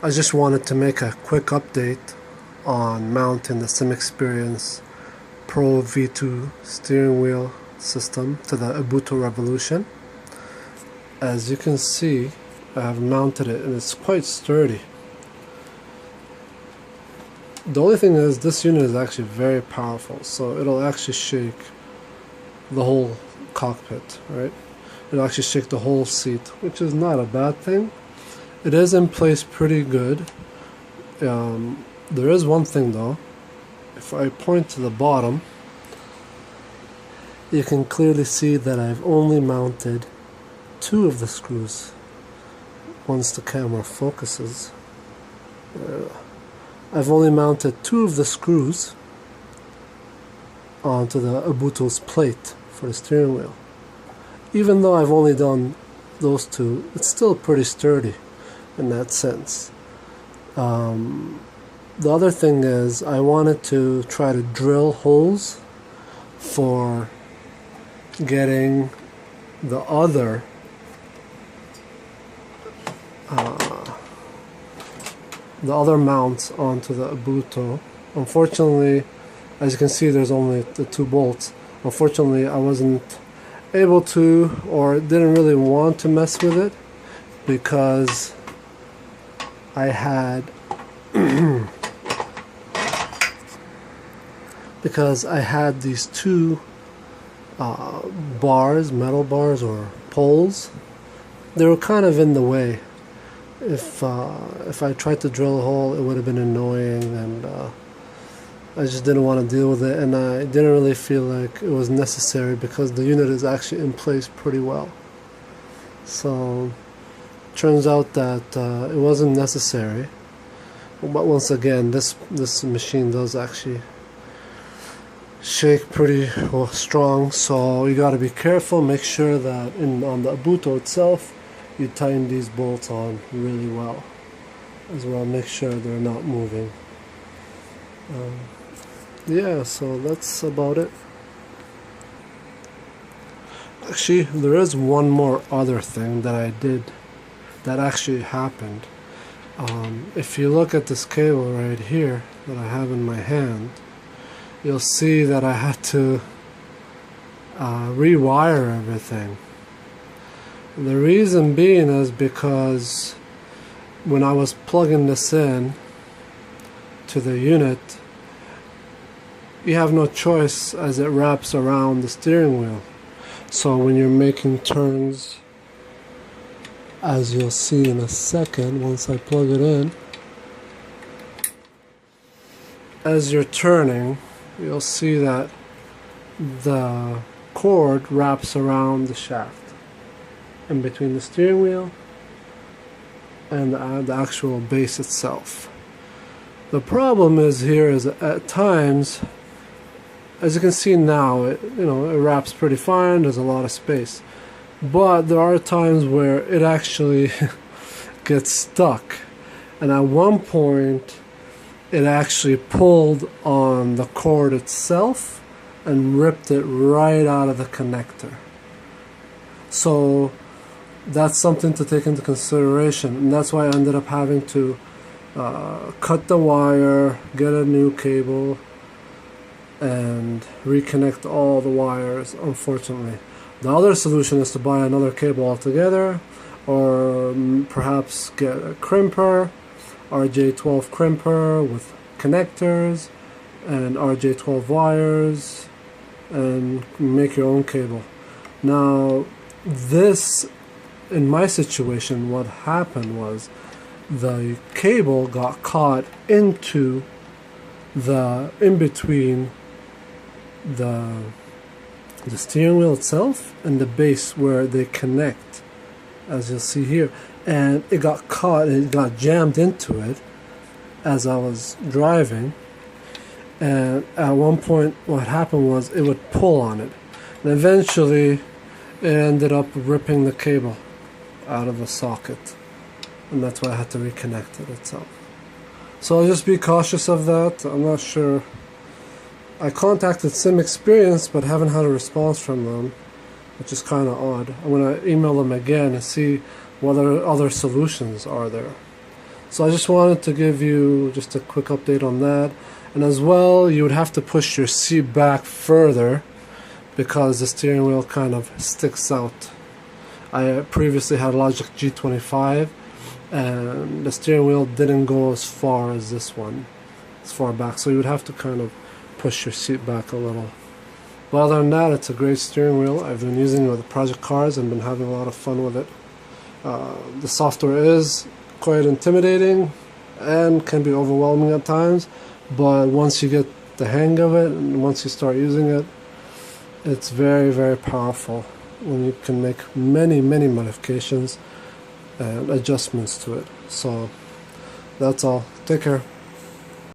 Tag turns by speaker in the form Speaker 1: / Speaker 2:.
Speaker 1: I just wanted to make a quick update on mounting the Simexperince Prov V2 steering wheel system to the Obutto Revolution. As you can see, I have mounted it and it's quite sturdy. The only thing is this unit is actually very powerful, so it'll actually shake the whole cockpit, right? It'll actually shake the whole seat, which is not a bad thing. It is in place pretty good. There is one thing though. If I point to the bottom, you can clearly see that I've only mounted 2 of the screws. Once the camera focuses, I've only mounted 2 of the screws onto the Obutto's plate for the steering wheel. Even though I've only done those 2, it's still pretty sturdy in that sense. The other thing is I wanted to try to drill holes for getting the other mounts onto the Obutto. Unfortunately, as you can see, there's only the 2 bolts. Unfortunately, I wasn't able to, or didn't really want to mess with it, because I had these 2 bars, metal bars or poles. They were kind of in the way. If I tried to drill a hole, it would have been annoying, and I just didn't want to deal with it, and I didn't really feel like it was necessary because the unit is actually in place pretty well. So turns out that it wasn't necessary. But once again, this machine does actually shake pretty strong, so you got to be careful. Make sure that on the Obutto itself, you tighten these bolts on really well as well. Make sure they're not moving. Yeah, so that's about it. Actually, there is one more other thing that I did that actually happened. If you look at this cable right here that I have in my hand, you'll see that I had to rewire everything. The reason being is because when I was plugging this in to the unit, you have no choice as it wraps around the steering wheel. So when you're making turns, as you'll see in a second once I plug it in, as you're turning, you'll see that the cord wraps around the shaft in between the steering wheel and the actual base itself. The problem is at times, as you can see now, it wraps pretty fine. There's a lot of space, but there are times where it actually gets stuck, and at one point it actually pulled on the cord itself and ripped it right out of the connector. So that's something to take into consideration, and that's why I ended up having to cut the wire, get a new cable, and reconnect all the wires, unfortunately. The other solution is to buy another cable altogether, or perhaps get a crimper, RJ12 crimper with connectors and RJ12 wires, and make your own cable. Now this, in my situation, what happened was the cable got caught into in between the steering wheel itself and the base where they connect, as you'll see here, and it got caught, it got jammed into it as I was driving, and at one point what happened was it would pull on it, and eventually it ended up ripping the cable out of the socket, and that's why I had to reconnect it itself. So just be cautious of that. I'm not sure. I contacted Simexperince but haven't had a response from them, which is kind of odd. I'm going to email them again and see what other solutions are there. So I just wanted to give you just a quick update on that. And as well, you would have to push your seat back further because the steering wheel kind of sticks out. I previously had Logic G25 and the steering wheel didn't go as far as this one, as far back, so you would have to kind of push your seat back a little. But other than that, it's a great steering wheel. I've been using it with project cars and been having a lot of fun with it. The software is quite intimidating and can be overwhelming at times, but once you get the hang of it and once you start using it, it's very, very powerful when you can make many modifications and adjustments to it. So that's all. Take care.